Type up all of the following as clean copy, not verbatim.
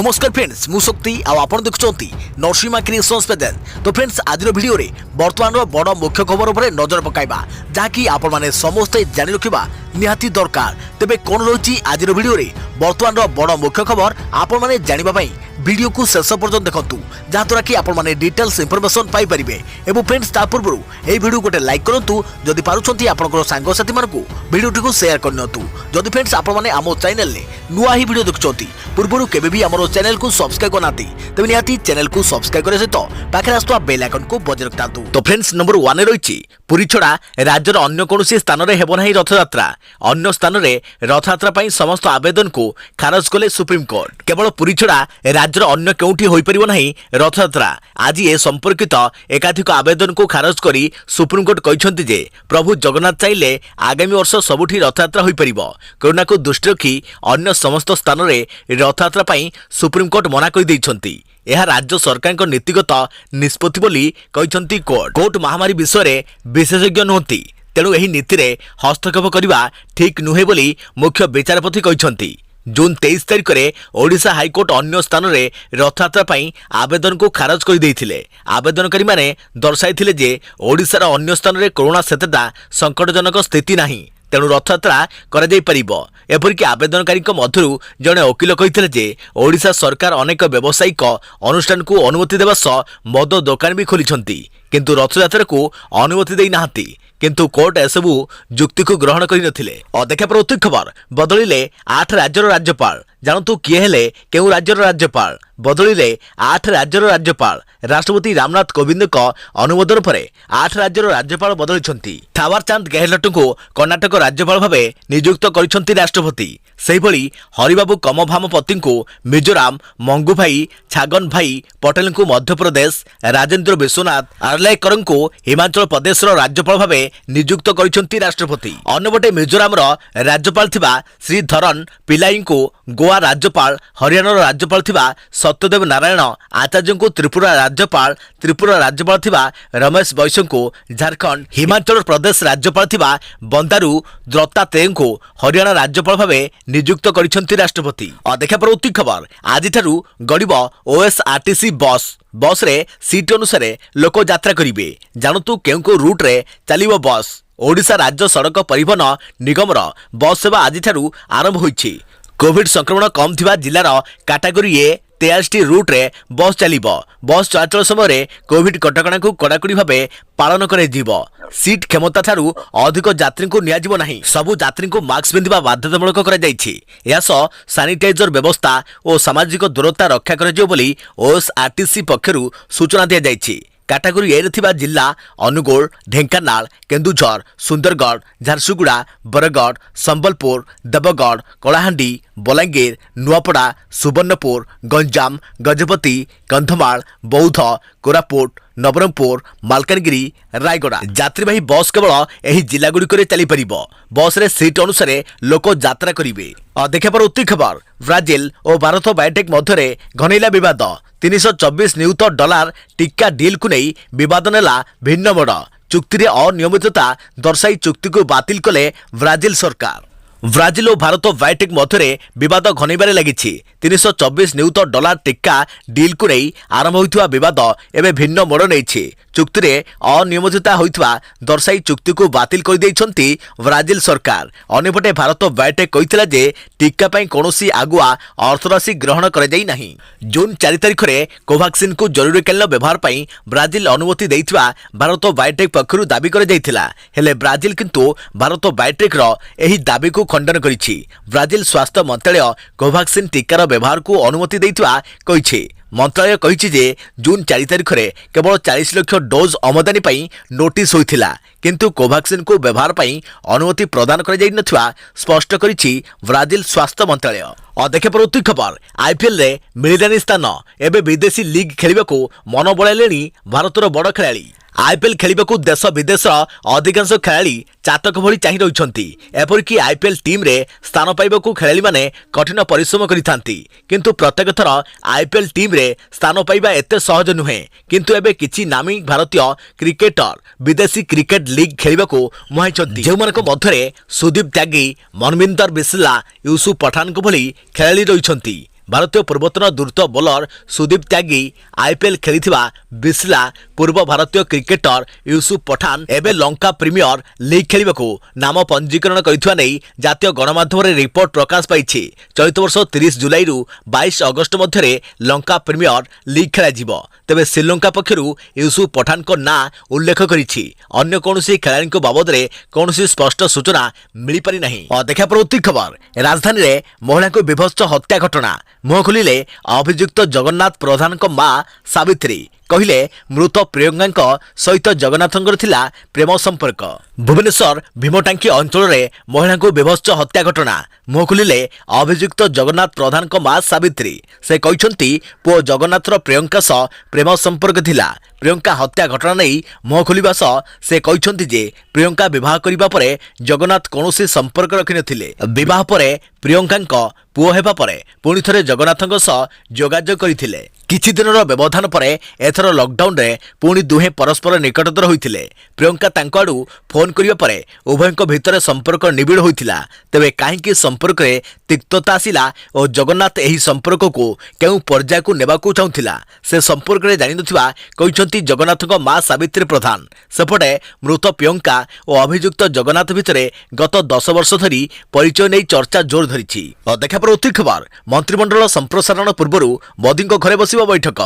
नमस्कार फ्रेंड्स मु शक्ति आपण देखुंती नरसिंहा क्रिएशंस पेजेल। तो फ्रेंड्स आज वीडियो रे वर्तमान बड़ मुख्य खबर उपर नजर पकाइबा जहाँकि आपण माने समस्ते जानि रखिबा निहाती दरकार। तेबे कोन रही आज वीडियो रे वर्तमान बड़ मुख्य खबर आपण माने जानिबा पई वीडियो को शेष पर्यंत देखंतु जहाँद्वारा कि आपण माने डिटेल्स इंफॉर्मेशन पाई परिबे। एवं फ्रेंड्स ता पूर्व ए वीडियो गोटे लाइक करंतु जदि पारुछंती आपनकर सांग साथी मानकु वीडियो को शेयर करनतु। जदि फ्रेंड्स आपण माने आमो चैनल ले नुआ ही वीडियो देखुछंती पूर्व केबे भी हमरो चैनल को सब्सक्राइब करनाती तबे निहाती चैनल को सब्सक्राइब करे सहित पाखे आसुवा बेल आइकन को बजाय रखतांतु। तो फ्रेंड्स नंबर 1 रे रहिछि पुरी छडा राज्यर अन्य कोनोसी स्थान रे हेबो नाही रथयात्रा। अन्य स्थान रे रथयात्रा पई समस्त आवेदन को खारज कले सुप्रीम कोर्ट। केवल पुरी छडा राज्यर अन्य केउठी होई परिबो नाही रथयात्रा। आज ए संपर्कित एकाधिक आवेदन को खारज करी सुप्रीम कोर्ट कहिसंती जे प्रभु जगन्नाथ चाहिले आगामी वर्ष सबुठी रथयात्रा होई परिबो। कोरोना को दृष्टि रखी अन्य समस्त स्थान रे रथयात्रा पई सुप्रीम कोर्ट मना कहि दैछंती। यह राज्य सरकार को नीतिगत निष्पत्ति बोली कहिसंती कोर्ट। कोर्ट महामारी विषय रे विशेषज्ञ नहंती तेणु एही नीति रे हस्तक्षेप करिबा ठीक नुहे बोली मुख्य विचारपति कहिसंती। जून 23 तारिख में ओडिशा हाईकोर्ट अन्य स्थान रे रथयात्रा पई आवेदन को खारज कर देइथिले। आवेदनकारी माने दर्शाइथिले जे ओडिशा रा अन्य स्थान रे कोरोना सेतेटा संकटजनक स्थिति नाही तेणु रथयात्रा करा जाई परिबो। एपरिक आवेदनकारी मध्यरु जणे वकील कहिथिले जे ओडिशा सरकार अनेक व्यावसायिक अनुष्ठान को अनुमति देबा सह मद दुकान भी खोलिछंती किंतु रथयात्रा को अनुमति देई नाहंती। किंतु कोर्ट एसबू जुक्ति को ग्रहण करि नथिले। अदेखा प्रति खबर बदलिले 8 राज्यर राज्यपाल। जानतु किए हेले केउ राज्यर राज्यपाल बदलिले 8 राज्यर राज्यपाल। राष्ट्रपति रामनाथ कोविंद को अनुमोदन पर 8 राज्यर राज्यपाल बदलिछंती। थावरचंद गहलोत को कर्णाटक राज्यपाल भावे नियुक्त करिछंती राष्ट्रपति। सेहिभଳି हरिबाबू कमभामपति को मिजोराम, मंगूभाई छागन भाई पटेल को मध्य प्रदेश, राजेंद्र विश्वनाथ आर्लेकर को हिमाचल प्रदेश राज्यपाल भावे नियुक्त करिछंती राष्ट्रपति। अन्यपटे मिजोराम राज्यपाल थिबा श्रीधरन पिल्लाई को गोवा राज्यपाल, हरियाणा राज्यपाल थिबा सत्यदेव नारायण आचार्य को त्रिपुरा राज्यपाल थिबा रमेश बैश्य को झारखंड, हिमाचल प्रदेश राज्यपाल थिबा बंदारू दत्तात्रेय को हरियाणा राज्यपाल भावे नियुक्त करिछंती राष्ट्रपति। अदेखा परवर्ती खबर आज ठारू गड़िबो ओएसआरटीसी बस रे सीट अनुसार लोक यात्रा करिवे। जानतु केउ को रूट रे चलिबो बस। ओडिशा राज्य सड़क परिवहन निगम बस सेवा आज ठारू आरंभ होईछि। कोविड संक्रमण कम थिबा जिल्लार कैटेगरी ए 83 रूट रे बस चलिबो। बस चलाचल समय कोविड कटकणा को कड़ाकड़ी भावे पालन करे जीवो। सीट क्षमता ठारू अधिक यात्री को नियाजिबो नाही। सबु यात्री को मास्क पिंधिबा बाध्यतामूलक करा जायछि। यासह सैनिटाइजर व्यवस्था और सामाजिक दूरता रक्षा कराजियो बोली ओएसआरटीसी पक्षरु सूचना दिया जायछि। कैटेगरी ए थिबा जिला अनुगोल, ढेंकानाल, केन्दुझर, सुंदरगढ़, झारसुगुड़ा, बरगढ़, संबलपुर, देवगढ़, कलाहांडी, बलांगीर, नुआपड़ा, सुवर्णपुर, गंजाम, गजपति, कंधमाल, बौद्ध, कोरापुट, नवरंगपुर, मालकानगिरी, रायगड़ा। यात्रीवाही बस केवल एही जिला गुड़िक चली परिबो। बस रे सीट अनुसार लोक यात्रा करिवे। अदेखा पर उत्ती खबर ब्राजिल और भारत बायोटेक मध्य घनैला विवाद। 324 नियुत डॉलर टीका डील को नहीं विवाद नेला भिन्न मोड़। चुक्ति रे अनियमितता दर्शाई चुक्ति को बातिल कले ब्राजिल सरकार। ब्राजिल और भारत बायोटेक मध्य विवाद घनैबारे लागिछि। 324 नियुत डॉलर टीका डील को नहीं आरंभ होइथुवा विवाद एबे भिन्न मोड़ नेछि। चुक्ति रे अनियमितता होइथुवा दर्शाई चुक्ति को बातिल कर दैछंती ब्राजिल सरकार। अन्यपटे भारत बायोटेक कहितला जे टीका पई कोनोसी आगुआ अर्थराशि ग्रहण कर जाई नाही। जून 4 तारिख रे कोवैक्सीन को जरूरीकालीन व्यवहार पई ब्राजिल अनुमति दैथिबा भारत बायोटेक पक्षरु दाबी कर जाइथिला। हेले ब्राजिल किंतु भारत बायोटेक रो एही दाबी को खंडन करिछि। ब्राजिल स्वास्थ्य मंत्रालय कोवैक्सीन टीकार व्यवहार को अनुमति दैथिबा कहिछि। मंत्रालय कहिछि जे जून 4 तारिख रे केवल 40 लाख डोज आमदानी पई नोटिस होइथिला किंतु कोवैक्सीन को व्यवहार पई अनुमति प्रदान कर जाई नथिबा स्पष्ट करिछि ब्राजिल स्वास्थ्य मंत्रालय। अदेखा परवर्ती खबर आईपीएल रे मिलिलानी स्थान। एबे विदेशी लीग खेलिबा को मन बळाइलेनी भारतर बड़ खेलाड़ी। आईपीएल खेलिबा को देश विदेश अधिकांश खेलाड़ी चातक भली चाहि रहिछंती। एपरिक आईपीएल टीम रे स्थान पाइबा को खेलाड़ी माने कठिन परिश्रम करिथांती किंतु प्रत्येक थर आईपीएल टीम रे स्थान पाइबा एते सहज नुहे। किंतु एबे किछि नामी भारतीय क्रिकेटर विदेशी क्रिकेट लीग खेलिबा को मुहाइछंती। जेमानक मध्यरे सुदीप त्यागी, मनविंदर बिस्ला, यूसुफ पठान को भली खेलाड़ी रहिछंती। ଭାରତୀୟ ପୂର୍ବତନ ଦ୍ରୁତ ବୋଲର ସୁଦୀପ ତ୍ୟାଗୀ ଆଇପିଏଲ୍ ଖେଳିଥିବା ବିସ୍ଲା ପୂର୍ବ ଭାରତୀୟ କ୍ରିକେଟର ୟୁସୁଫ ପଠାନ ଏବେ ଲଙ୍କା ପ୍ରିମିୟର ଲିଗ୍ ଖେଳିବାକୁ ନାମ ପଞ୍ଜୀକରଣ କରିଥିବା ନେଇ ଜାତୀୟ ଗଣମାଧ୍ୟମରେ ରିପୋର୍ଟ ପ୍ରକାଶ ପାଇଛି। ଚଳିତ ବର୍ଷ 30 ଜୁଲାଇରୁ 22 ଅଗଷ୍ଟ ମଧ୍ୟରେ ଲଙ୍କା ପ୍ରିମିୟର ଲିଗ୍ ଖେଳାଯିବ। ତେବେ ଶ୍ରୀଲଙ୍କା ପକ୍ଷରୁ ୟୁସୁଫ ପଠାନଙ୍କ ନାଁ ଉଲ୍ଲେଖ କରିଛି। ଅନ୍ୟ କୌଣସି ଖେଳାଳିଙ୍କ ବାବଦରେ କୌଣସି ସ୍ପଷ୍ଟ ସୂଚନା ମିଳିପାରି ନାହିଁ। ଦେଖା ପରବର୍ତ୍ତୀ ଖବର ରାଜଧାନୀରେ ମହିଳାଙ୍କୁ ବିଭତ୍ସ ହତ୍ୟା ଘଟଣା ମୁହଁ ଖୋଲିଲେ ଅଭିଯୁକ୍ତ ଜଗନ୍ନାଥ ପ୍ରଧାନଙ୍କ ମା ସାବିତ୍ରୀ କହିଲେ ମୃତ ପ୍ରିୟଙ୍କାଙ୍କ ସହିତ ଜଗନ୍ନାଥଙ୍କର ଥିଲା ପ୍ରେମ ସମ୍ପର୍କ। ଭୁବନେଶ୍ୱର ଭୀମଟାଙ୍କି ଅଞ୍ଚଳରେ ମହିଳାଙ୍କୁ ବିଭତ୍ସ ହତ୍ୟା ଘଟଣା ମୁହଁ ଖୋଲିଲେ ଅଭିଯୁକ୍ତ ଜଗନ୍ନାଥ ପ୍ରଧାନଙ୍କ ମା ସାବିତ୍ରୀ। ସେ କହିଛନ୍ତି ପୁଅ ଜଗନ୍ନାଥର ପ୍ରିୟଙ୍କା ସହ ପ୍ରେମ ସମ୍ପର୍କ ଥିଲା। ପ୍ରିୟଙ୍କା ହତ୍ୟା ଘଟଣା ନେଇ ମୁହଁ ଖୋଲିବା ସହ ସେ କହିଛନ୍ତି ଯେ ପ୍ରିୟଙ୍କା ବିବାହ କରିବା ପରେ ଜଗନ୍ନାଥ କୌଣସି ସମ୍ପର୍କ ରଖିନଥିଲେ। ବିବାହ ପରେ ପ୍ରିୟଙ୍କାଙ୍କ ପୁଅ ହେବା ପରେ ପୁଣି ଥରେ ଜଗନ୍ନାଥଙ୍କ ସହ ଯୋଗାଯୋଗ କରିଥିଲେ। କିଛି ଦିନର ବ୍ୟବଧାନ ପରେ ଏଥର ଲକଡାଉନରେ ପୁଣି ଦୁହେଁ ପରସ୍ପର ନିକଟତର ହୋଇଥିଲେ। ପ୍ରିୟଙ୍କା ତାଙ୍କ ଆଡୁ ଫୋନ୍ କରିବା ପରେ ଉଭୟଙ୍କ ଭିତରେ ସମ୍ପର୍କ ନିବିଡ଼ ହୋଇଥିଲା। ତେବେ କାହିଁକି ସମ୍ପର୍କରେ ତିକ୍ତତା ଆସିଲା ଓ ଜଗନ୍ନାଥ ଏହି ସମ୍ପର୍କକୁ କେଉଁ ପର୍ଯ୍ୟାୟକୁ ନେବାକୁ ଚାହୁଁଥିଲା ସେ ସମ୍ପର୍କରେ ଜାଣିନଥିବା କହିଛନ୍ତି ଜଗନ୍ନାଥଙ୍କ ମା ସାବିତ୍ରୀ ପ୍ରଧାନ। ସେପଟେ ମୃତ ପ୍ରିୟଙ୍କା ଓ ଅଭିଯୁକ୍ତ ଜଗନ୍ନାଥ ଭିତରେ ଗତ 10 ବର୍ଷ ଧରି ପରିଚୟ ନେଇ ଚର୍ଚ୍ଚା ଜୋର ଧରିଛି। ଦେଖା ପରବର୍ତ୍ତୀ ଖବର ମନ୍ତ୍ରିମଣ୍ଡଳ ସମ୍ପ୍ରସାରଣ ପୂର୍ବରୁ ମୋଦିଙ୍କ ଘରେ ବସିବ ବୈଠକ।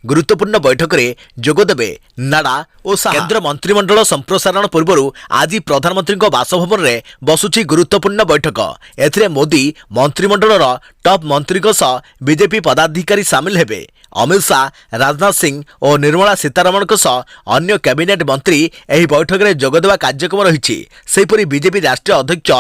ଗୁରୁତ୍ୱପୂର୍ଣ୍ଣ ବୈଠକରେ ଯୋଗଦେବେ ନାଡା ଓ ଶାହା। କେନ୍ଦ୍ର ମନ୍ତ୍ରିମଣ୍ଡଳ ସମ୍ପ୍ରସାରଣ ପୂର୍ବରୁ ଆଜି ପ୍ରଧାନମନ୍ତ୍ରୀଙ୍କ ବାସଭବନରେ ବସୁଛି ଗୁରୁତ୍ୱପୂର୍ଣ୍ଣ ବୈଠକ। ଏଥିରେ ମୋଦି ମନ୍ତ୍ରିମଣ୍ଡଳର ଟପ୍ ମନ୍ତ୍ରୀଙ୍କ ସହ ବିଜେପି ପଦାଧିକାରୀ ସାମିଲ ହେବେ। ଅମିତ ଶାହା, ରାଜନାଥ ସିଂ ଓ ନିର୍ମଳା ସୀତାରମଣଙ୍କ ସହ ଅନ୍ୟ କ୍ୟାବିନେଟ୍ ମନ୍ତ୍ରୀ ଏହି ବୈଠକରେ ଯୋଗଦେବା କାର୍ଯ୍ୟକ୍ରମ ରହିଛି। ସେହିପରି ବିଜେପି ରାଷ୍ଟ୍ରୀୟ ଅଧ୍ୟକ୍ଷ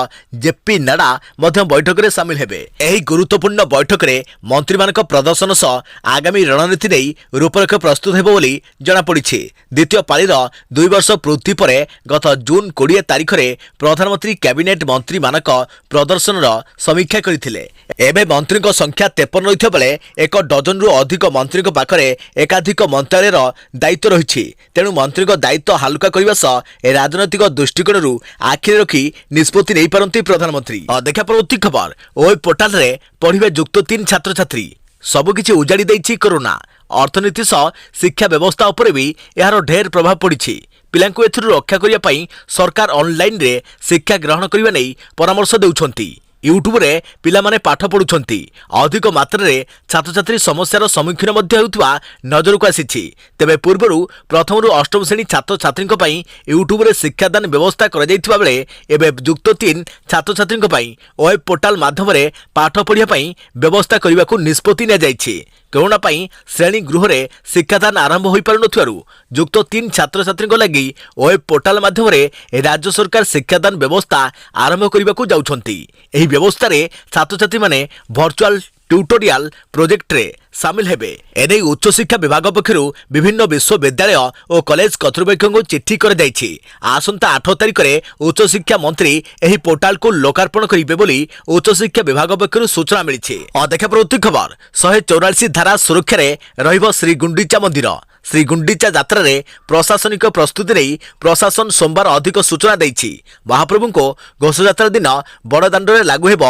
ଜେପି ନାଡା ମଧ୍ୟ ବୈଠକରେ ସାମିଲ ହେବେ। ଏହି ଗୁରୁତ୍ୱପୂର୍ଣ୍ଣ ବୈଠକରେ ମନ୍ତ୍ରୀମାନଙ୍କ ପ୍ରଦର୍ଶନ ସହ ଆଗାମୀ ରଣନୀତି ନେଇ ରୂପରେଖ ପ୍ରସ୍ତୁତ ହେବ ବୋଲି ଜଣାପଡ଼ିଛି। ଦ୍ୱିତୀୟ ପାଳିର 2 ବର୍ଷ ପୂର୍ତ୍ତି ପରେ ଗତ ଜୁନ୍ 20 ତାରିଖରେ ପ୍ରଧାନମନ୍ତ୍ରୀ କ୍ୟାବିନେଟ୍ ମନ୍ତ୍ରୀମାନଙ୍କ ପ୍ରଦର୍ଶନର ସମୀକ୍ଷା କରିଥିଲେ। ଏବେ ମନ୍ତ୍ରୀଙ୍କ ସଂଖ୍ୟା 53 ରହିଥିବା ବେଳେ 1 ଡଜନରୁ ଅଧିକ ମନ୍ତ୍ରୀଙ୍କ ପାଖରେ ଏକାଧିକ ମନ୍ତ୍ରାଳୟର ଦାୟିତ୍ୱ ରହିଛି। ତେଣୁ ମନ୍ତ୍ରୀଙ୍କ ଦାୟିତ୍ୱ ହାଲୁକା କରିବା ସହ ରାଜନୈତିକ ଦୃଷ୍ଟିକୋଣରୁ ଆଖିରେ ରଖି ନିଷ୍ପତ୍ତି ନେଇପାରନ୍ତି ପ୍ରଧାନମନ୍ତ୍ରୀ। ଦେଖା ପରବର୍ତ୍ତୀ ଖବର ୱେବ୍ ପୋର୍ଟାଲରେ ପଢ଼ିବେ ଯୁକ୍ତ 3 ଛାତ୍ରଛାତ୍ରୀ। ସବୁକିଛି ଉଜାଡ଼ି ଦେଇଛି କରୋନା। ଅର୍ଥନୀତି ସହ ଶିକ୍ଷା ବ୍ୟବସ୍ଥା ଉପରେ ବି ଏହାର ଢେର ପ୍ରଭାବ ପଡ଼ିଛି। ପିଲାଙ୍କୁ ଏଥିରୁ ରକ୍ଷା କରିବା ପାଇଁ ସରକାର ଅନଲାଇନରେ ଶିକ୍ଷା ଗ୍ରହଣ କରିବା ନେଇ ପରାମର୍ଶ ଦେଉଛନ୍ତି। ୟୁଟ୍ୟୁବରେ ପିଲାମାନେ ପାଠ ପଢୁଛନ୍ତି। ଅଧିକ ମାତ୍ରାରେ ଛାତ୍ରଛାତ୍ରୀ ସମସ୍ୟାର ସମ୍ମୁଖୀନ ମଧ୍ୟ ହେଉଥିବା ନଜରକୁ ଆସିଛି। ତେବେ ପୂର୍ବରୁ ପ୍ରଥମରୁ ଅଷ୍ଟମ ଶ୍ରେଣୀ ଛାତ୍ରଛାତ୍ରୀଙ୍କ ପାଇଁ ୟୁଟ୍ୟୁବରେ ଶିକ୍ଷାଦାନ ବ୍ୟବସ୍ଥା କରାଯାଇଥିବା ବେଳେ ଏବେ ଯୁକ୍ତ 3 ଛାତ୍ରଛାତ୍ରୀଙ୍କ ପାଇଁ ୱେବ୍ ପୋର୍ଟାଲ ମାଧ୍ୟମରେ ପାଠ ପଢ଼ିବା ପାଇଁ ବ୍ୟବସ୍ଥା କରିବାକୁ ନିଷ୍ପତ୍ତି ନିଆଯାଇଛି। କରୋନା ପାଇଁ ଶ୍ରେଣୀ ଗୃହରେ ଶିକ୍ଷାଦାନ ଆରମ୍ଭ ହୋଇପାରୁନଥିବାରୁ ଯୁକ୍ତ 3 ଛାତ୍ରଛାତ୍ରୀଙ୍କ ଲାଗି ୱେବ୍ ପୋର୍ଟାଲ ମାଧ୍ୟମରେ ରାଜ୍ୟ ସରକାର ଶିକ୍ଷାଦାନ ବ୍ୟବସ୍ଥା ଆରମ୍ଭ କରିବାକୁ ଯାଉଛନ୍ତି। ଏହି ବ୍ୟବସ୍ଥାରେ ଛାତ୍ରଛାତ୍ରୀମାନେ ଭର୍ଚୁଆଲ ଟ୍ୟୁଟୋରିଆଲ ପ୍ରୋଜେକ୍ଟରେ ସାମିଲ ହେବେ। ଏନେଇ ଉଚ୍ଚଶିକ୍ଷା ବିଭାଗ ପକ୍ଷରୁ ବିଭିନ୍ନ ବିଶ୍ୱବିଦ୍ୟାଳୟ ଓ କଲେଜ କର୍ତ୍ତୃପକ୍ଷଙ୍କୁ ଚିଠି କରାଯାଇଛି। ଆସନ୍ତା 8 ତାରିଖରେ ଉଚ୍ଚଶିକ୍ଷା ମନ୍ତ୍ରୀ ଏହି ପୋର୍ଟାଲକୁ ଲୋକାର୍ପଣ କରିବେ ବୋଲି ଉଚ୍ଚଶିକ୍ଷା ବିଭାଗ ପକ୍ଷରୁ ସୂଚନା ମିଳିଛି। ଦେଖା ପରବର୍ତ୍ତୀ ଖବର 144 ଧାରା ସୁରକ୍ଷାରେ ରହିବ ଶ୍ରୀଗୁଣ୍ଡିଚା ମନ୍ଦିର। ଶ୍ରୀଗୁଣ୍ଡିଚା ଯାତ୍ରାରେ ପ୍ରଶାସନିକ ପ୍ରସ୍ତୁତି ନେଇ ପ୍ରଶାସନ ସୋମବାର ଅଧିକ ସୂଚନା ଦେଇଛି। ମହାପ୍ରଭୁଙ୍କ ଘୋଷଯାତ୍ରା ଦିନ ବଡ଼ଦାଣ୍ଡରେ ଲାଗୁ ହେବ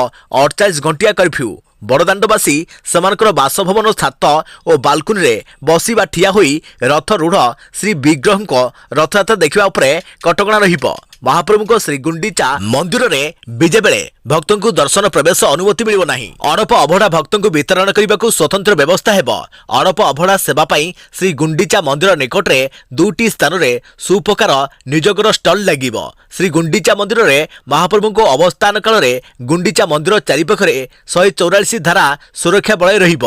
48 ଘଣ୍ଟିଆ କର୍ଫ୍ୟୁ। ବଡ଼ଦାଣ୍ଡବାସୀ ସେମାନଙ୍କର ବାସଭବନ ଛାତ ଓ ବାଲକୁନିରେ ବସି ବା ଠିଆ ହୋଇ ରଥରୂଢ଼ ଶ୍ରୀ ବିଗ୍ରହଙ୍କ ରଥଯାତ୍ରା ଦେଖିବା ଉପରେ କଟକଣା ରହିବ। ମହାପ୍ରଭୁଙ୍କ ଶ୍ରୀଗୁଣ୍ଡିଚା ମନ୍ଦିରରେ ବିଜେ ବେଳେ ଭକ୍ତଙ୍କୁ ଦର୍ଶନ ପ୍ରବେଶ ଅନୁମତି ମିଳିବ ନାହିଁ। ଅଣପ ଅଭଡ଼ା ଭକ୍ତଙ୍କୁ ବିତରଣ କରିବାକୁ ସ୍ୱତନ୍ତ୍ର ବ୍ୟବସ୍ଥା ହେବ। ଅଣପ ଅଭଡ଼ା ସେବା ପାଇଁ ଶ୍ରୀଗୁଣ୍ଡିଚା ମନ୍ଦିର ନିକଟରେ 2ଟି ସ୍ଥାନରେ ସୁପ୍ରକାର ନିଯୋଗର ଷ୍ଟଲ୍ ଲାଗିବ। ଶ୍ରୀଗୁଣ୍ଡିଚା ମନ୍ଦିରରେ ମହାପ୍ରଭୁଙ୍କ ଅବସ୍ଥାନ କାଳରେ ଗୁଣ୍ଡିଚା ମନ୍ଦିର ଚାରିପାଖରେ 144 ଧାରା ସୁରକ୍ଷା ବଳୟ ରହିବ।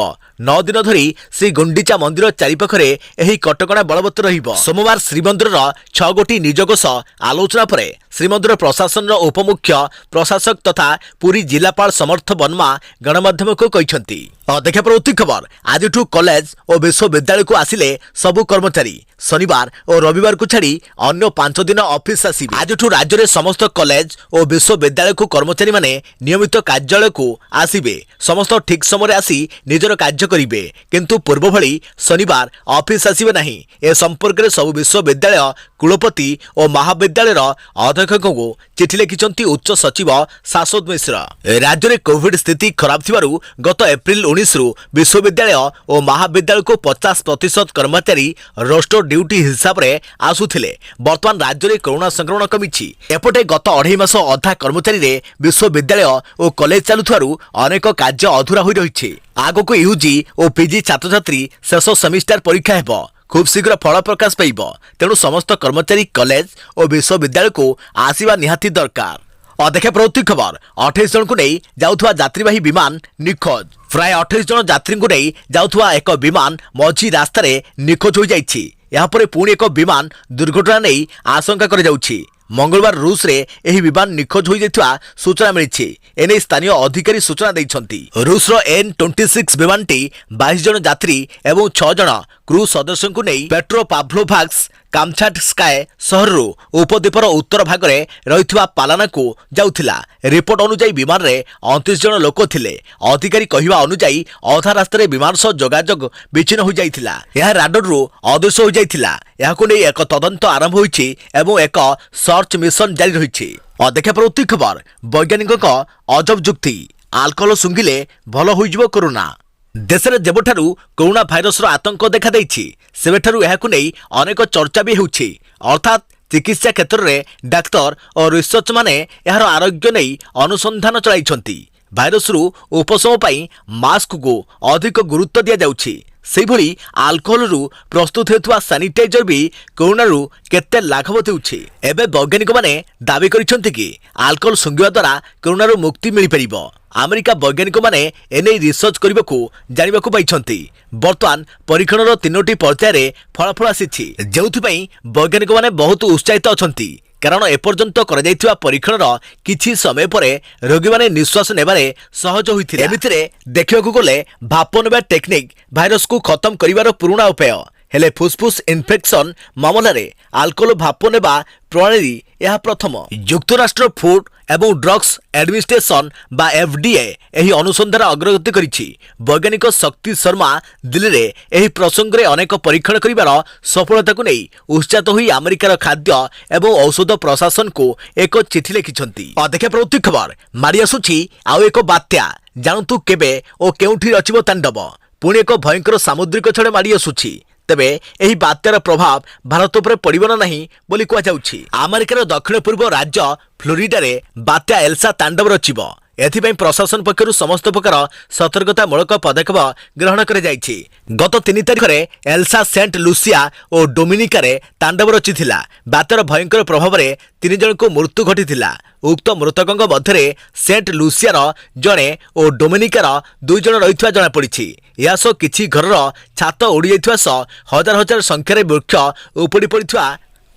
9 ଦିନ ଧରି ଶ୍ରୀଗୁଣ୍ଡିଚା ମନ୍ଦିର ଚାରିପାଖରେ ଏହି କଟକଣା ବଳବତ୍ତର ରହିବ। ସୋମବାର ଶ୍ରୀମନ୍ଦିରର 6 ଗୋଟି ନିଯୋଗ ସହ ଆଲୋଚନା ପରେ ଶ୍ରୀମନ୍ଦିର ପ୍ରଶାସନର ଉପମୁଖ୍ୟ ପ୍ରଶାସକ ତଥା ପୁରୀ ଜିଲ୍ଲାପାଳ ସମର୍ଥ ବର୍ମା ଗଣମାଧ୍ୟମକୁ କହିଛନ୍ତି। ଦେଖା ପରବର୍ତ୍ତୀ ଖବର ଆଜିଠୁ କଲେଜ ଓ ବିଶ୍ୱବିଦ୍ୟାଳୟକୁ ଆସିଲେ ସବୁ କର୍ମଚାରୀ। ଶନିବାର ଓ ରବିବାରକୁ ଛାଡ଼ି ଅନ୍ୟ 5 ଦିନ ଅଫିସ ଆସିବେ। ଆଜିଠୁ ରାଜ୍ୟରେ ସମସ୍ତ କଲେଜ ଓ ବିଶ୍ୱବିଦ୍ୟାଳୟକୁ କର୍ମଚାରୀମାନେ ନିୟମିତ କାର୍ଯ୍ୟାଳୟକୁ ଆସିବେ। ସମସ୍ତ ଠିକ୍ ସମୟରେ ଆସି ନିଜର କାର୍ଯ୍ୟ କରିବେ, କିନ୍ତୁ ପୂର୍ବ ଭଳି ଶନିବାର ଅଫିସ ଆସିବେ ନାହିଁ। ଏ ସମ୍ପର୍କରେ ସବୁ ବିଶ୍ୱବିଦ୍ୟାଳୟ କୁଳପତି ଓ ମହାବିଦ୍ୟାଳୟର ଅଧ୍ୟକ୍ଷ अध्यक्ष को चिठी लिखिंट उच्च सचिव शाश्वत मिश्र। राज्य में कोविड स्थिति खराब थिबारु गत एप्रिल 19 रु विश्वविद्यालय और महाविद्यालय को 50% कर्मचारी रोस्टर ड्यूटी हिसाब से आसुथिले। वर्तमान राज्य में कोरोना संक्रमण कमिछि। एपटे गत 2.5 मास अधा कर्मचारी रे विश्वविद्यालय और कॉलेज चालुथिबारु अनेक कार्य अधूरा होई रहिछि। आगको यूजी और पीजी छात्र छात्री शेष सेमिस्टर परीक्षा हेबो। खूब शीघ्र फल प्रकाश पाइब। तेणु समस्त कर्मचारी कॉलेज और विश्वविद्यालय को आसीबा निहाती दरकार। अदेखा प्रवृत्ति खबर 28 जन को नहीं जाउथुवा यात्रीवाही विमान निखोज। प्राय 28 जन यात्री को नहीं जाउथुवा एक विमान मझी रास्ता रे निखोज हो जाइछि। यहाँ पर पुणी एक विमान दुर्घटना नहीं आशंका कर जाउछि। मंगलवार रूस रे एही विमान निखोज हो जाइथिबा सूचना मिलिछि। एने स्थानीय अधिकारी सूचना दैछंती। रूस रो N-26 विमानटी 22 जन यात्री एवं 6 जन क्रू सदस्यों को नहीं पेट्रोपाव्लोव्स्क कामचाटस्काय शहर उपद्वीपर उत्तर भाग में रही पालाना को जाउथिला। रिपोर्ट अनुसार विमान रे 29 जन लोक थिले। अधिकारी कहवा अनुसार अधा रास्ता विमान सह जोगाजोग विच्छिन्न हो जाइथिला। यह राडार रु अदृश्य हो जाइथिला। याकु नै एक तदंत आरंभ होइछि एवं एक सर्च मिशन जारी रहिछि। अदेखा प्रवृत्ति खबर वैज्ञानिक अजब जुक्ति आल्कोहल सुंघिले भल होइजिबो कोरोना। देश में जेबठारु कोरोना भाइरस आतंक देखा देइछि सेबेठारु एहाकु नै अनेक चर्चा भी होउछि। अर्थात चिकित्सा क्षेत्र में डाक्तर और रिसर्च माने यार आरोग्य नहीं अनुसंधान चलाइछंती। भाइरस रु उपशम पाई मास्क को अधिक गुरुत्व दिया जाउछि। सेहिभଳି आल्कोहल रु प्रस्तुत हेतुवा सैनिटाइजर भी कोरोना रु केते लाघवत होउछि। एबे वैज्ञानिक माने दाबी करिसंती कि आल्कोहल सुंघिवा द्वारा कोरोना रु मुक्ति मिलि परिबो। अमेरिका वैज्ञानिक माने एने रिसर्च करबाकू जानिबाकू पाइछंती। वर्तमान परीक्षणर 3टी पर्याय फलाफल आसीछि, जेउथिपई वैज्ञानिक माने बहुत उत्साहित अछंती। कारण एपर्यंत कर जाइथिबा परीक्षणर किछि समय परे रोगी माने निश्वास नेबारे सहज होइथिले। एमितिरे देखिबाकू गले भाप नेबा टेक्निक भाइरस को खत्म करिवार पुराना उपाय। हेले फुसफुस इन्फेक्शन मामला रे आल्कोहल भाप नेबा प्रणाली यह प्रथम। युक्तराष्ट्र फूड एवं ड्रग्स एडमिनिस्ट्रेशन बा FDA एही अनुसंधान अग्रगति करिछि। वैज्ञानिक शक्ति शर्मा दिल्ली रे एही प्रसंग रे अनेक परीक्षण करिवार सफलता को नै उत्साहित होई अमेरिकार खाद्य एवं औषध प्रशासन को एक चिठी लिखिछंती। अदेखा प्रवृत्ति खबर मारी आसुछि आउ एक बात्या। जानतु केबे ओ केउठी रचिबो तांडव। पुणी एक भयंकर सामुद्रिक छड़ मारी आसुछि। तेबे एही बात्यार प्रभाव भारत पर पड़िबो नाही बोली कहा जाउछि। अमेरिकार दक्षिण पूर्व राज्य फ्लोरिडा रे बात्या एल्सा तांडव रचिबो। एथिपई प्रशासन पक्षरु समस्त प्रकार सतर्कतामूलक पदक्षेप ग्रहण कर जाइछि। गत 3 तारिख रे एल्सा सेंट लुसिया और डोमिनिका रे तांडव रचिथिला। बात्यार भयंकर प्रभाव रे 3 जन को मृत्यु घटिथिला। उक्त मृतकଙ୍କ ମଧ୍ୟରେ सेंट लुसियार जणे और डोमिनिकार 2 जन रहिथवा जणा पड़िछि। यासो किछि घरर छात उड़ी जाइथवा सह हजार हजार संख्यारे वृक्ष उपड़ी पड़िथवा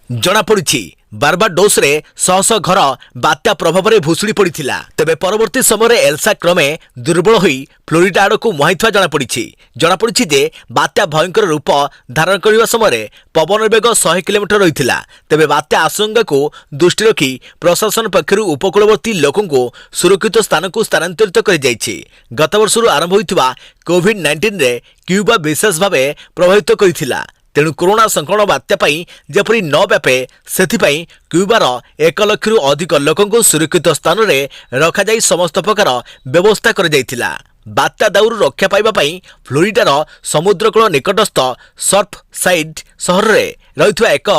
जणा पड़िछि। बारबाडोस रे शह घर बात्या प्रभाव में भुशुड़ी पड़िथिला। तेबे परवर्ती समय एल्सा क्रमे दुर्बल होई फ्लोरिडा आड़ को मुहाइथवा जणा पड़िछि जे बात्या भयंकर रूप धारण करने समय पवन वेग 100 किलोमीटर रहिथिला। तेबे बात्या आशंका को दृष्टि रखी प्रशासन पक्षरु उपकूलवर्ती लोकों को सुरक्षित स्थान को स्थानांतरित कर जाइछि। गत वर्षरु आरंभ होइथिबा कोविड-19 रे क्यूबा विशेष भाव प्रभावित करिथिला। तेणु कोरोना संक्रमण बात्या पाई जेपरी न व्यापे सेथिपाई क्यूबार 1 लाख रु अधिक लोकों को सुरक्षित स्थान रे रखा जाई समस्त प्रकार व्यवस्था कर जाइथिला। बात्या दाउरु रक्षा पाइबा पाई फ्लोरिडार समुद्रकूल निकटस्थ सर्फ साइड शहर रे रहिथुवा एक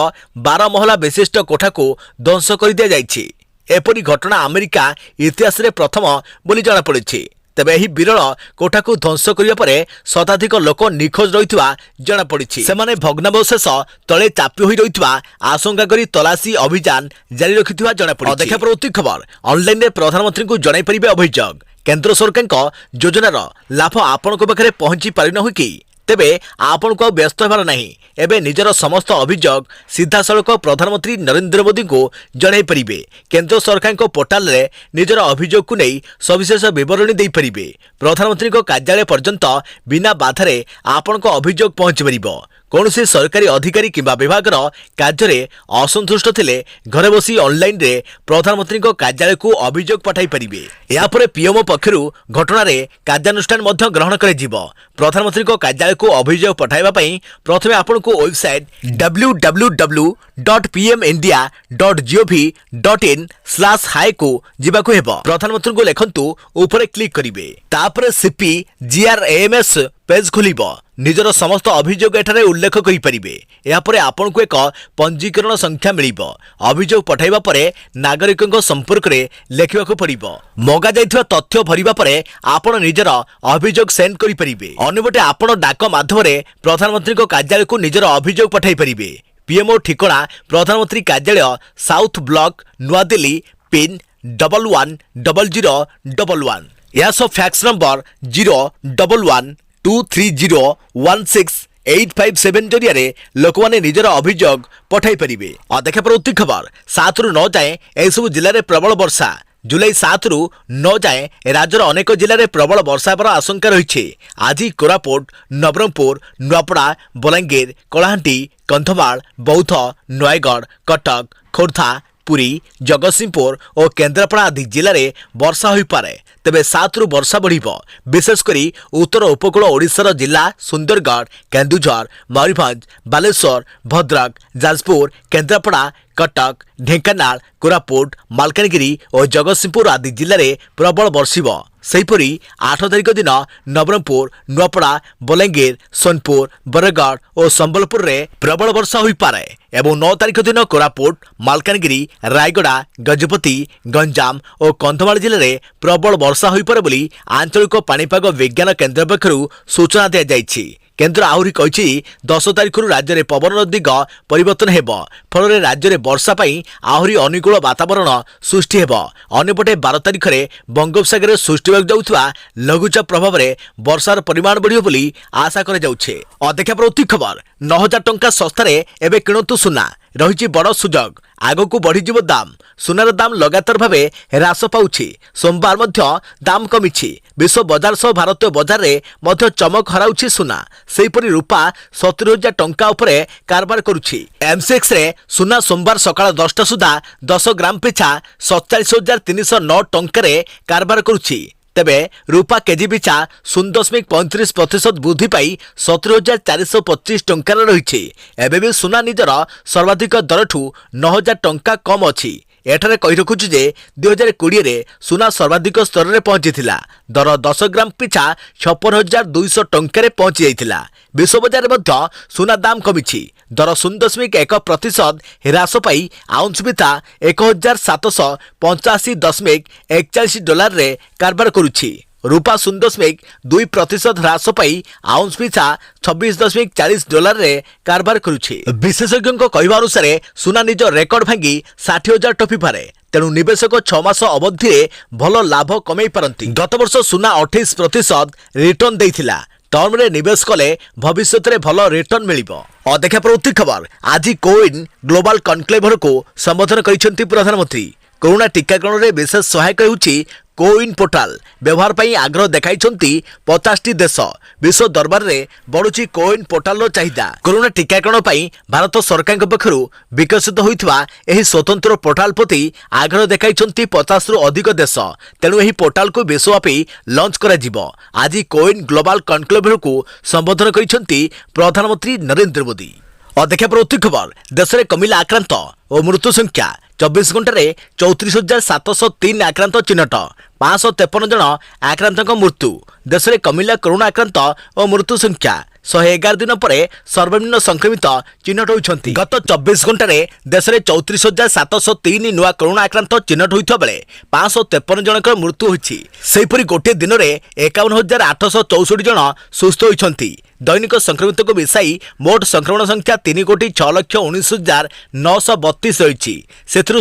12 महला विशिष्ट कोठा को ध्वंस कर दिया जाइछि। एपरी घटना अमेरिका इतिहास रे प्रथम बोली जଣା पड़िछि। तेबे एही विरल कोठा को ध्वंस करिया परे शताधिक लोक निखोज रहिथुवा जଣା पड़िछि। सेमाने भग्नावशेष तळे चापी होई रहिथुवा आशंका करी तलाशी अभियान जारी रखिथुवा जଣା पड़िछि। देखा प्रवृत्ति खबर ऑनलाइन रे प्रधानमंत्री को जणाई परिबे अभियोग। केंद्र सरकार योजनार लाभ आपनक पाखरे पहुंची पारि न कि तेबे आपण को व्यस्त हेबार नाही। एबे निजर समस्त अभियोग सीधा सड़क प्रधानमंत्री नरेंद्र मोदी को जणाई परिबे। केंद्र सरकार को पोर्टाल रे निजर अभियोग को नहीं सविशेष विवरणी दे परिबे। प्रधानमंत्री को कार्यालय पर्यंत बिना बाधारे आपण को अभियोग पहुंची परिबो। कौनसी सरकारी अधिकारी किंबा विभागर कार्य असंतुष्ट थिले घरे बसी ऑनलाइन रे प्रधानमंत्री कार्यालय को अभियोग पठाई परिबे। या परे पीएमओ पक्षरु घटना रे कार्यानुष्ठान मध्य ग्रहण करे जिवो। प्रधानमंत्री कार्यालय को अभियोग पठाइबा पई प्रथमे आपन को वेबसाइट www.pmnindia.gov.in/hi को जिबाको हेबो। प्रधानमंत्री को लेखंतु ऊपर क्लिक करिवे। तापरे CPGRAMS पेज खोलिबो। निजर समस्त अभियोग एठारे उल्लेख करि परिबे। या परे आपन को एक पंजीकरण संख्या मिलिबो। अभियोग पठाइबा परे नागरिकଙ୍କ संपर्क रे लेखिबाको पड़िबो। मगा जाइथिबा तथ्य भरिबा परे आपन निजर अभियोग सेंड करि परिबे। अन्यबटे आपन डाक माध्यम रे प्रधानमंत्री को कार्यालय को निजर अभियोग पठाई परिबे। पीएमओ ठिकाना प्रधानमंत्री कार्यालय साउथ ब्लॉक नुआ दिल्ली पिन 110011। या सो फैक्स नंबर 01123016857 जरिया लोकमाने निजर अभियोग पठाई परिबे। देखा पर उत्ती खबर 7 रु 9 जाए एसबु जिले में प्रबल वर्षा। जुलाई 7 रु 9 जाए राज्यर अनेक जिले में प्रबल वर्षा होବାର आशंका रही। आज कोरापुट नवरंगपुर नुआपड़ा बलांगीर कलाहांडी कंधमाल बौद्ध नयगढ़ कटक खोर्धा पुरी जगतसिंहपुर और केन्द्रापड़ा आदि जिले में वर्षा हो पारे। तेबे 7 रु वर्षा बढ़िबो। विशेषकर उत्तर उपकूल ओडिशार जिला सुंदरगढ़ केन्दुझर मयूरभंज बालेश्वर भद्रक जाजपुर केन्द्रापड़ा कटक ढेंकानाल कोरापुट मालकानगिरी और जगतसिंहपुर आदि जिले में प्रबल बर्षिबो। सेहीपरि 8 तारिख दिन नवरंगपुर नुआपड़ा बलांगीर सोनपुर बरगढ़ और संबलपुर रे प्रबल वर्षा हो पारे। एवं 9 तारिख दिन कोरापुट मालकानगिरी रायगड़ा गजपति गंजाम और कंधमाल जिले में प्रबल वर्षा हो पारे बोली आंचलिक पाणीपाग विज्ञान केन्द्र पक्षरु सूचना दिया जायछि। केन्द्र आहुरी कहिछि 10 तारिख राज्य में पवन दिग परिवर्तन हेबो। फल राज्य में वर्षा पई आहुरी अनुकूल वातावरण सृष्टि हेबो। अन्यपटे 12 तारिख में बंगोपसागर सृष्टि होगा जाउथवा लघुचाप प्रभाव में वर्षार परिमाण बढ़ियो बोली आशा करे जाउछे। देखा पर उत्ती खबर 9000 टंका सस्तारे एबे किणतु सुना रही बड़ सुजोग। आगक बढ़ीज दाम। सुनार दाम लगातार भाव ह्रास पाउछि। सोमवार मध्य दाम कमिछि। विश्व बजार सह भारतीय बजार में मध्य चमक हराउछि सुना। सेहीपरि रूपा 70,000 टंका उपरे कारबार करुछि। एमसीएक्स रे सुना सोमवार सकाळ 10टा सुधा 10 ग्राम पिछा 47,309 टंका रे कारबार करुछि। तेबे रूपा केजी पिछा 0.35% वृद्धि पाई 70,425 टंकार रही। एबे भी सुना निजर सर्वाधिक दरठू 9,000 टंका कम अछि। एठारे कहि रखुछु जे 2020 रे सुना सर्वाधिक स्तर रे पहुंची थिला। दर 10 ग्राम पिछा 56,200 टंका रे पहुंची जाइथिला। विश्व बजार में मध्य सुना दाम कमिछि। दर 0.1% ह्रास पाई आउंस पिछा 1,785.41 डॉलर रे कारबार करुछि। रूपा 0.2% ह्रास पाई आउंस पिछा 26.40 डॉलर रे कारबार करुछि। विशेषज्ञों कहवा अनुसार सुना निज रेकर्ड भांगी 60,000 टपी पारे। तेणु निवेशक 6 मास अवधि भल लाभ कमई पारती। गत वर्ष सुना 28% रिटर्न देइथिला। टर्म रे निवेश कले भविष्य में भल रिटर्न मिलिबो। देखा पर उत्ती खबर आज कोविन ग्लोबल कनक्लेव को संबोधन करिसेंती प्रधानमंत्री। कोरोना टीकाकरण में विशेष सहायक होउछि कोविन पोर्टाल। व्यवहार पर आग्रह देखाइछंती 50टी देश। विश्व दरबार में बढ़ुछि कोविन पोर्टाल चाहिदा। कोरोना टीकाकरण पर भारत सरकार पक्षरु विकसित होइथवा एही स्वतंत्र पोर्टाल प्रति आग्रह देखाइछंती 50 रु अधिक देश। तेणु एही पोर्टाल को विश्वव्यापी लॉन्च करा जिवो। आज कोविन ग्लोबल कनक्लेव को संबोधन करिसेंती प्रधानमंत्री नरेंद्र मोदी। देखा पर उत्ती खबर देश में कमिला आक्रांत और मृत्यु संख्या 24 घंटे 34,703 आक्रांत चिन्हट 553 जन आक्रांतों मृत्यु। देश में कमिला कोरोना आक्रांत और मृत्यु संख्या 111 दिन पर सर्वनिम्न संक्रमित चिन्हट होती। गत 24 घंटे देश में 34,703 नुआ कोरोना आक्रांत चिन्हट होता बेले 553 जनकर मृत्यु होती। सेहीपरि गोटे दिन में 51,864 जन सुस्थ होती। दैनिक संक्रमित को मिसाई मोट संक्रमण संख्या 3,06,19,932 रही।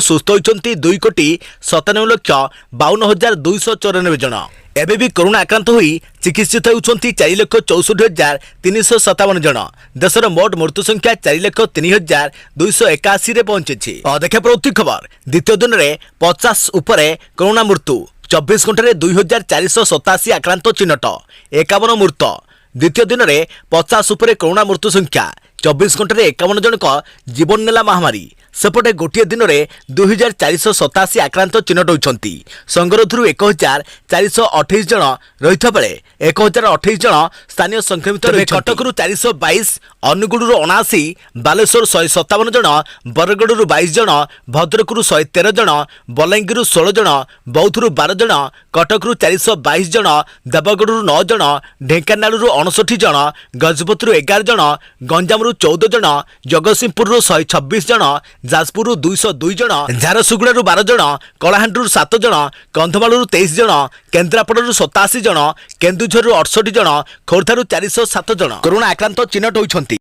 सुस्थ होती 2,97,52,294 जन। एबे भी कोरोना आक्रांत होई चिकित्सित होउछंती 4,64,357 जन। देशर मोट मृत्यु संख्या 4,03,281 रे पहुंची। देखा पर उत्ती खबर द्वितीय दिन में 50 उपरे कोरोना मृत्यु। 24 घंटे 2,487 आक्रांत चिन्हट 51 मृत। द्वितीय दिन में 50 उपरे कोरोना मृत्यु संख्या 24 घंटे 51 जनक जीवन नेला महामारी सेपटे गोटे दिन में 2487 आक्रांत चिन्हट होती संगरोधर 1428 जन रही बेले 1028 जन स्थानीय संक्रमित कटकू 422 अनुगुड़ 79 बालेश्वर 157 जन बरगढ़ 22 जन भद्रक 113 जन बलांगीर 16 जन बौद्धर 12 जन कटकू 422 जन देवगढ़ 9 जन ढेंकानाल 59 जन गजपति 11 जन गंजाम 14 जन जगतसिंहपुर 126 जन जाजपुर 202 जन झारसुगुड़ा 12 जन कलाहांडी 7 जन कंधमाल 23 जन केन्द्रापड़ा 87 जन केन्दुझर 68 जन खोर्धार 407 जन कोरोना आक्रांत चिन्हट होती।